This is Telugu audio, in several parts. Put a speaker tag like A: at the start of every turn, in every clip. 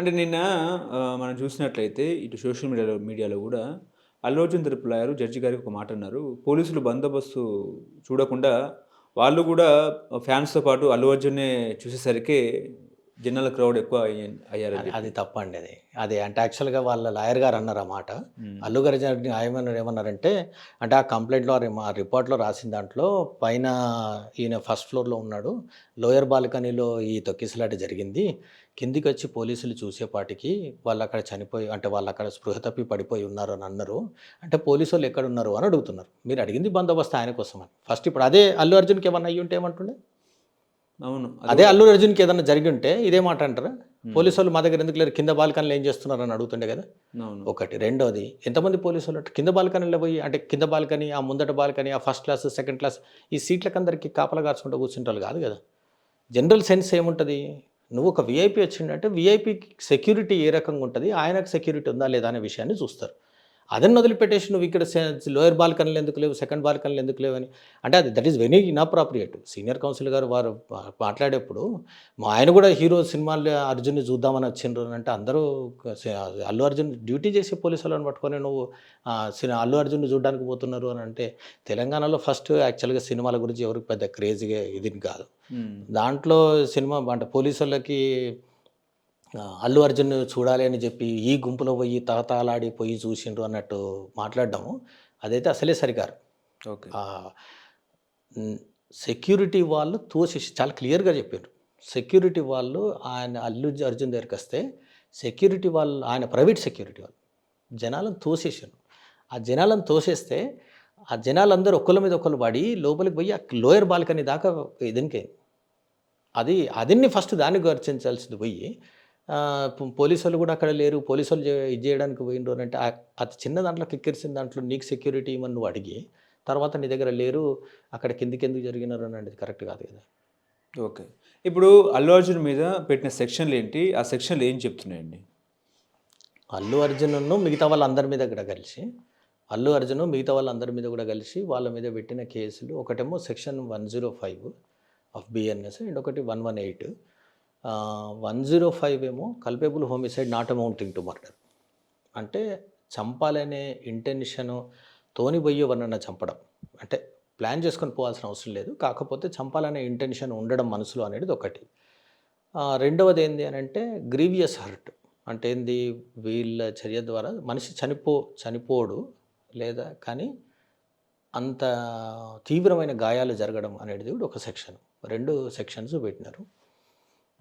A: అంటే నిన్న మనం చూసినట్లయితే ఇటు సోషల్ మీడియాలో గూడా అల్లు అర్జున్ తరపు లాయరు జడ్జి గారికి ఒక మాట అన్నారు. పోలీసులు బందోబస్తు చూడకుండా వాళ్ళు గూడా ఫ్యాన్స్‌తో పాటు అల్లు అర్జున్‌నే చూసేసరికి జనాల క్రౌడ్ ఎక్కువ అయ్యారని
B: అది
A: జెప్పి.
B: అది తప్పండి అది. అది అంటే యాక్చువల్‌గా వాళ్ళ లాయర్ గారు అన్నారు ఆ మాట.
A: హ్మ్.
B: అల్లు అర్జున్ ఏమన్నారంటే, అంటే ఆ కంప్లెయింట్‌లో ఆ రిపోర్ట్‌లో రాసిన దాంట్లో పైన ఈయన ఫస్ట్ ఫ్లోర్‌లో ఉన్నాడు. లోయర్ బాల్కనీలో ఈ తొక్కిసలాట జరిగింది. కిందికొచ్చి పోలీసులు చూసేపాటికి వాళ్ళక్కడ చనిపోయి అంటే వాళ్ళక్కడ స్పృహ తప్పి పడిపోయి ఉన్నారు అని అన్నారు. అంటే పోలీసోళ్ళు ఎక్కడున్నారు అని అడుగుతున్నారు. మీరు అడిగింది బందోబస్తు ఆయన కోసమని. ఫస్ట్ ఇప్పుడు అదే అల్లు అర్జున్‌కి ఏమన్నా అయ్యుంటే ఏమంటుండే?
A: అవును. అది
B: అదే
A: గూడా.
B: అల్లు అర్జున్‌కి ఏదన్నా జరిగుంటే ఇదే మాట అంటారా?
A: హ్మ్.
B: పోలీసోళ్ళు మా దగ్గర ఎందుకు లేరు? కింద బాల్కనీలో ఏం చేస్తున్నారని అడుగుతుండే గదా!
A: అవును.
B: ఒకటి. రెండోది ఎంతమంది పోలీసోళ్ళు కింద బాల్కనీలో పోయి అంటే కింద బాల్కనీ, ఆ ముందట బాల్కనీ, ఆ ఫస్ట్ క్లాస్, సెకండ్ క్లాస్ ఈ సీట్లకందరికి కాపలా కాసుకుంటూ కూర్చుంటోళ్ళు గాదు గదా! జనరల్ సెన్స్ ఏముంటది? నువ్వు ఒక వీఐపీ వచ్చిండంటే వీఐపీకి సెక్యూరిటీ ఏ రకంగా ఉంటది? ఆయనకు సెక్యూరిటీ ఉందా లేదా అనే విషయాన్ని చూస్తారు. అదన్ని వదిలిపెట్టేసి నువ్వు ఇక్కడ లోయర్ బాల్కనీలు ఎందుకు లేవు? సెకండ్ బాల్కనీలు ఎందుకు లేవని అంటే అది that is very inappropriate. Senior counsel గారు వారు మాట్లాడేప్పుడు ఆయన గూడా హీరో సినిమాల్లో అర్జున్‌ని చూద్దామని వచ్చిండ్రు అని అంటే అందరూ స అల్లు అర్జున్ డ్యూటీ చేసే పోలీసోళ్ళని పట్టుకొని నువ్వు అల్లు అర్జున్‌ని చూడ్డానికి పోతున్నారు అని అంటే తెలంగాణలో ఫస్ట్ యాక్చువల్‌గా సినిమాల గురించి ఎవరికి పెద్ద క్రేజ్‌గా ఇది కాదు.
A: హ్మ్.
B: దాంట్లో సినిమా అంటే పోలీసోళ్ళకి అల్లు అర్జున్ చూడాలి అని చెప్పి ఈ గుంపులో పోయి తహతహలాడి పోయి చూసిండ్రు అన్నట్టు మాట్లాడడము అదైతే అసలే సరికాదు.
A: ఓకే.
B: ఆహ్, హ్మ్. సెక్యూరిటీ వాళ్ళు తోసేసి చాలా క్లియర్‌గా చెప్పారు. సెక్యూరిటీ వాళ్ళు ఆయన అర్జున్ దగ్గరికొస్తే సెక్యూరిటీ వాళ్ళు ఆయన ప్రైవేట్ సెక్యూరిటీ వాళ్ళు. జనాలను తోసేసారు. ఆ జనాలను తోసేస్తే ఆ జనాలందరూ ఒకళ్ళ మీద ఒకళ్ళు పడి లోపలికి పోయి ఆ లోయర్ బాల్కనీ దాకా ఇదనికే అదిన్ని ఫస్ట్ దాన్ని గుర్తించాల్సింది పోయి పోలీసోళ్ళు గూడా అక్కడ లేరు. పోలీసోళ్ళు ఇది జేయడానికి పోయిండ్రు అనంటే అతి చిన్న దాంట్లో కిక్కిరిసిన దాంట్లో నీకు సెక్యూరిటీ ఇమ్మని నువ్వు అడిగి, తర్వాత నీ దగ్గర లేరు, అక్కడ కిందకెందుకు జరిగినారు అని అనేది కరెక్ట్ కాదు గదా!
A: ఓకే. ఇప్పుడు అల్లు అర్జున్ మీద పెట్టిన సెక్షన్‌లేంటి? ఆ సెక్షన్‌లు ఏం చెప్తున్నాయండి?
B: అల్లు అర్జునును మిగతా వాళ్ళందరి మీద గూడా కలిసి, అల్లు అర్జును మిగతా వాళ్ళందరి మీద గూడా కలిసి వాళ్ళ మీద పెట్టిన కేసులు ఒకటేమో సెక్షన్ 105 ఆఫ్ బిఎన్ఎస్ అండ్ ఒకటి 118. 105 ఏమో culpable homicide not amounting to murder. అంటే చంపాలనే ఇంటెన్షను తోని పోయి ఎవరినన్నా చంపడం. అంటే ప్లాన్ చేసుకొని పోవాల్సిన అవసరం లేదు. కాకపోతే చంపాలనే ఇంటెన్షన్ ఉండడం మనసులో అనేది ఒకటి. రెండవది ఏంది అనంటే గ్రీవియస్ హర్ట్. అంటే ఏంది వీళ్ళ చర్య ద్వారా మనిషి చనిపోడు లేదా కానీ అంత తీవ్రమైన గాయాలు జరగడం అనేది కూడా ఒక సెక్షన్. 2 సెక్షన్స్ పెట్టినారు.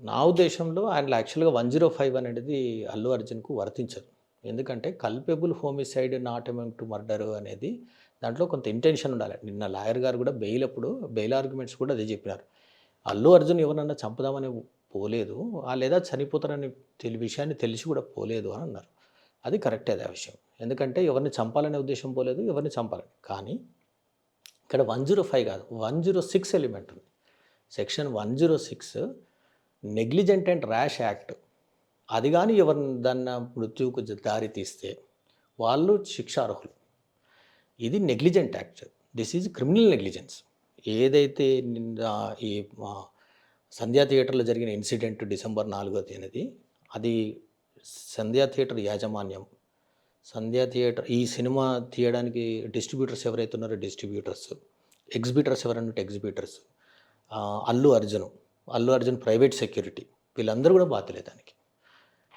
B: నా ఉద్దేశంలో ఆయనలో యాక్చువల్‌గా 105 అనేది అల్లు అర్జున్‌కు వర్తించదు. ఎందుకంటే culpable homicide not amount to murder అనేది దాంట్లో కొంత ఇంటెన్షన్ ఉండాలి. నిన్న లాయర్ గారు కూడా బెయిల్ ఆర్గ్యుమెంట్స్ కూడా అదే చెప్పినారు. అల్లు అర్జున్ ఎవరినన్నా చంపుదామని పోలేదు. లేదా చనిపోతారని విషయాన్ని తెలిసి కూడా పోలేదు అని అన్నారు. అది కరెక్టే అదే విషయం. ఎందుకంటే ఎవరిని చంపాలనే ఉద్దేశ్యం పోలేదు. ఎవరిని చంపాలని. కానీ ఇక్కడ 105 కాదు. 106 ఎలిమెంట్ ఉంది. Section 106 negligent and rash act. అది గాని ఎవరిదన్నా మృత్యువుకు దారి తీస్తే వాళ్ళు శిక్షార్హులు. ఇది negligent act. This is criminal negligence. ఏదైతే ఈ సంధ్యా థియేటర్‌లో జరిగిన ఇన్సిడెంట్ డిసెంబర్ 4వ తేదీ అది సంధ్యా థియేటర్ యాజమాన్యం, సంధ్యా థియేటర్ ఈ సినిమా తీయడానికి డిస్ట్రిబ్యూటర్స్ ఎవరైతే ఉన్నారో డిస్ట్రిబ్యూటర్స్, ఎగ్జిబిటర్స్ ఎవరైనా ఉంటే exhibitors, Allu Arjun, Allu Arjun private security వీళ్ళందరూ కూడా బాధ్యులే దానికి.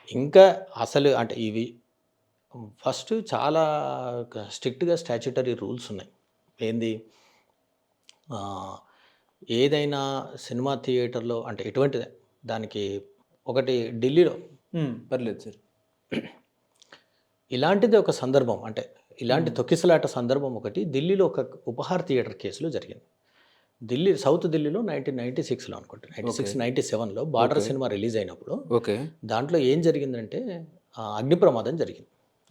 B: ఇంకా అసలు అంటే ఇవి ఫస్ట్ చాలా స్ట్రిక్ట్‌గా స్టాట్యుటరీ రూల్స్ ఉన్నాయి. ఏంది ఆహ్, ఏదైనా సినిమా థియేటర్‌లో అంటే ఎటువంటిది దానికి ఒకటి ఢిల్లీలో
A: పర్లేదు సార్.
B: ఇలాంటిది ఒక సందర్భం అంటే ఇలాంటి
A: హ్మ్.
B: తొక్కిసలాట సందర్భం ఒకటి ఢిల్లీలో ఒక ఉపహార్ థియేటర్ కేసులో జరిగింది. సౌత్ ఢిల్లీలో 1996లో అనుకుంటా.
A: ఓకే.
B: 96, 97లో 'బార్డర్'
A: ఓకే.
B: సినిమా రిలీజ్ అయినప్పుడు
A: ఓకే.
B: దాంట్లో ఏం జరిగిందంటే అగ్ని ప్రమాదం జరిగింది.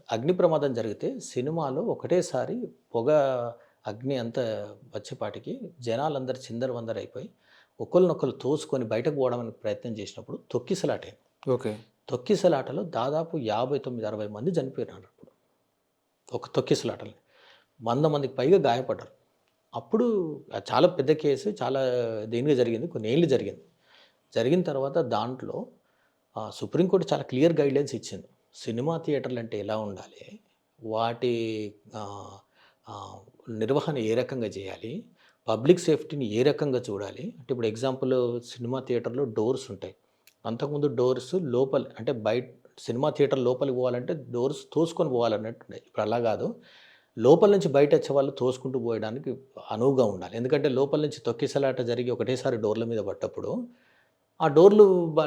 B: అగ్ని ప్రమాదం జరిగితే సినిమాలో ఒకటేసారి పొగ, అగ్ని అంతా వచ్చేపాటికి జనాలందరూ చిందరవందరైపోయి ఒకళ్ళనొకళ్ళు తోసుకొని బయటకు పోవడానికి ప్రయత్నం చేసినప్పుడు తొక్కిసలాటయింది.
A: ఓకే.
B: తొక్కిసలాటలో దాదాపు 59, 60 మంది చనిపోయినారప్పుడు. ఒక తొక్కిసలాటలో. 100 మందికి పైగా గాయపడ్డారు. అప్పుడు చాలా పెద్ద కేసు. చాలా దీనిగా జరిగింది. కొన్ని ఏళ్ళు జరిగింది. జరిగిన తర్వాత దాంట్లో సుప్రీంకోర్టు చాలా క్లియర్ గైడ్లైన్స్ ఇచ్చింది. సినిమా థియేటర్లు అంటే ఎలా ఉండాలి, వాటి ఆహ్, ఆహ్, నిర్వహణ ఏ రకంగా చేయాలి, పబ్లిక్ సేఫ్టీని ఏ రకంగా చూడాలి. అంటే ఇప్పుడు ఎగ్జాంపుల్ సినిమా థియేటర్‌లో డోర్స్ ఉంటాయి. అంతకుముందు డోర్స్ లోపల అంటే సినిమా థియేటర్ లోపలికి పోవాలంటే డోర్స్ తోసుకొని పోవాలన్నట్టుండే. ఇప్పుడు అలా కాదు. లోపల నుంచి బయటొచ్చేవాళ్ళు తోసుకుంటూ పోయడానికి అనువుగా ఉండాలి. ఎందుకంటే లోపల నుంచి తొక్కిసలాట జరిగి ఒకటేసారి డోర్ల మీద పడ్డప్పుడు, ఆ డోర్లు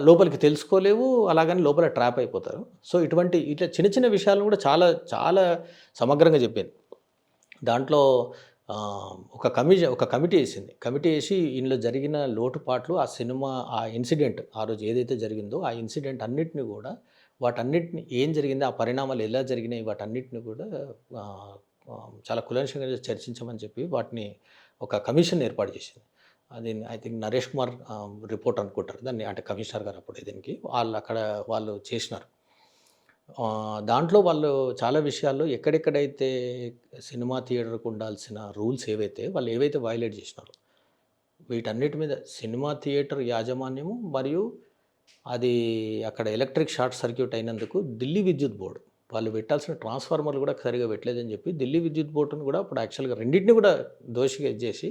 B: లోపలికి తెలుసుకోలేవు. అలాగని లోపల ట్రాప్ అయిపోతారు. సో, ఇట్లా చిన్న చిన్న విషయాలను కూడా చాలా చాలా సమగ్రంగా చెప్పింది. దాంట్లో ఒక కమిటీ ఏసింది. కమిటీ ఏసి ఇందులో జరిగిన లోటుపాట్లు, ఆ ఇన్సిడెంట్ ఆ రోజు ఏదైతే జరిగిందో, ఆ ఇన్సిడెంట్ అన్నిటిని గూడా వాటన్నిటిని ఏం జరిగింది, ఆ పరిణామాలు ఎలా జరిగినాయి, వాటన్నిటిని కూడా ఆహ్, చాలా కూలంకషంగా చర్చించమని చెప్పి వాటిని ఒక కమిషన్ ఏర్పాటు చేసింది. అది I think Naresh Kumar report అనుకుంటారు దాన్ని. అంటే కమిషనర్ గారు అప్పుడు దీనికి. వాళ్ళు చేసినారు. దాంట్లో వాళ్ళు చాలా విషయాల్లో ఎక్కడెక్కడైతే సినిమా థియేటర్‌కి ఉండాల్సిన రూల్స్ వాళ్ళు ఏవైతే వయలేట్ చేసినారో, వీటన్నిటి మీద సినిమా థియేటర్ యాజమాన్యము మరియు అది అక్కడ ఎలక్ట్రిక్ షార్ట్ సర్క్యూట్ అయినందుకు ఢిల్లీ విద్యుత్ బోర్డ్ వాళ్ళు పెట్టాల్సిన ట్రాన్స్‌ఫార్మర్‌లు కూడా సరిగ్గా పెట్టలేదని చెప్పి ఢిల్లీ విద్యుత్ బోర్డ్‌ని కూడా అప్పుడు యాక్చువల్‌గా రెండిటిని కూడా దోషిగా చేసి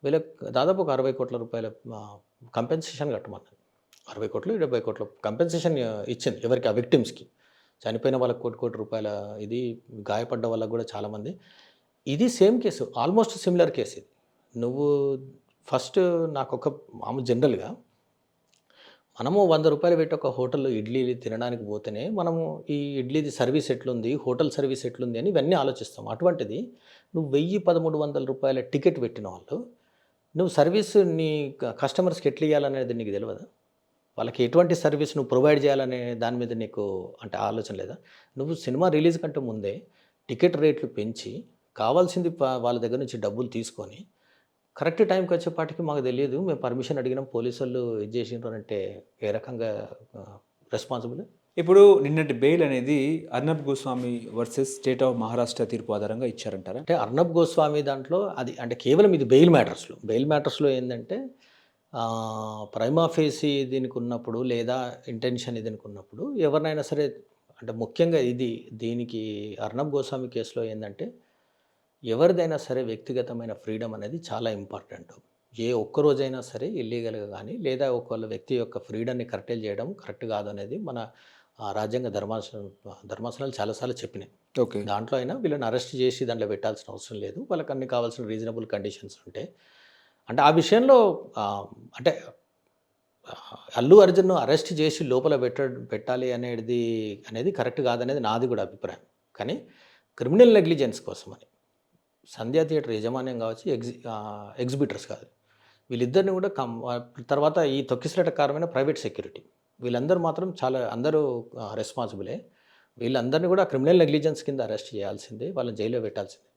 B: వీళ్ళకి దాదాపు ఒక 60,00,00,000 కంపెన్సేషన్ కట్టమన్నది. 60,00,00,000, 70,00,00,000 కంపెన్సేషన్ ఇచ్చింది. ఎవరికి? ఆ విక్టిమ్స్‌కి. చనిపోయిన వాళ్ళకి కోటి రూపాయల ఇది, గాయపడ్డ వాళ్ళకి కూడా చాలామంది. ఇది same case. Almost similar case ఇది. నువ్వు ఫస్ట్ మామూలు జనరల్‌గా మనము రూ. 100 పెట్టి ఒక హోటల్‌లో ఇడ్లీ తినడానికి పోతేనే మనము ఈ ఇడ్లీది సర్వీస్ ఎట్లుంది, హోటల్ సర్వీస్ ఎట్లుంది అని ఇవన్నీ ఆలోచిస్తాం. అటువంటిది నువ్వు 1000, 1,300 టికెట్ పెట్టిన వాళ్ళు, నువ్వు సర్వీస్ నీ కస్టమర్స్‌కి ఎట్లా ఇయ్యాలనేది నీకు తెలవదా? వాళ్ళకి ఎటువంటి సర్వీస్ నువ్వు ప్రొవైడ్ చేయాలనే దాని మీద నీకు అంటే ఆలోచన లేదా? నువ్వు సినిమా రిలీజ్ కంటే ముందే టికెట్ రేట్లు పెంచి కావాల్సింది వాళ్ళ దగ్గర నుంచి డబ్బులు తీసుకొని కరెక్ట్ టైంకి వచ్చేపాటికి మాకు తెలియదు, మేము పర్మిషన్ అడిగినాం, పోలీసోళ్ళు ఇది చేసిండ్రు అంటే ఏ రకంగా రెస్పాన్సిబుల్?
A: ఇప్పుడు నిన్నటి బెయిల్ అనేది Arnab Goswami versus state of Maharashtra తీర్పు ఆధారంగా ఇచ్చారంటారా?
B: అంటే అర్నబ్ గోస్వామి దాంట్లో అది అంటే కేవలం ఇది బెయిల్ మ్యాటర్స్‌లో ఏందంటే ప్రైమా ఫేసి దీనికి ఉన్నప్పుడు లేదా ఇంటెన్షన్ దీనికి ఉన్నప్పుడు ఎవరినైనా సరే అంటే ముఖ్యంగా దీనికి అర్నబ్ గోస్వామి కేసులో ఏందంటే ఎవరిదైనా సరే వ్యక్తిగతమైన ఫ్రీడమ్ అనేది చాలా ఇంపార్టెంట్. ఏ ఒక్క రోజైనా సరే ఇల్లీగల్‌గా గానీ లేదా ఒకళ్ళ వ్యక్తి యొక్క ఫ్రీడమ్‌ని కర్టైల్ చేయడం కరెక్ట్ కాదనేది మన రాజ్యాంగ ధర్మాసనాలు చాలా సార్లు చెప్పినాయి.
A: ఓకే.
B: దాంట్లో అయినా వీళ్ళని అరెస్ట్ చేసి దాంట్లో పెట్టాల్సిన అవసరం లేదు. వాళ్ళకి అన్ని కావాల్సిన రీజనబుల్ కండిషన్స్ ఉంటాయి. అంటే ఆ విషయంలో అంటే అల్లు అర్జున్‌ను అరెస్ట్ చేసి లోపల పెట్టాలి అనేది కరెక్ట్ కాదనేది నాది కూడా అభిప్రాయం. కానీ క్రిమినల్ నెగ్లిజెన్స్ కోసమని సంధ్యా థియేటర్ యాజమాన్యం కావచ్చు, ఎగ్జిబిటర్స్ కాదు. వీళ్ళిద్దరిని కూడా తర్వాత ఈ తొక్కిసలాట కారణమైన ప్రైవేట్ సెక్యూరిటీ వీళ్ళందరూ మాత్రం అందరూ రెస్పాన్సిబులే. వీళ్ళందరినీ కూడా క్రిమినల్ నెగ్లిజెన్స్ కింద అరెస్ట్ చేయాల్సిందే. వాళ్ళని జైల్లో పెట్టాల్సిందే.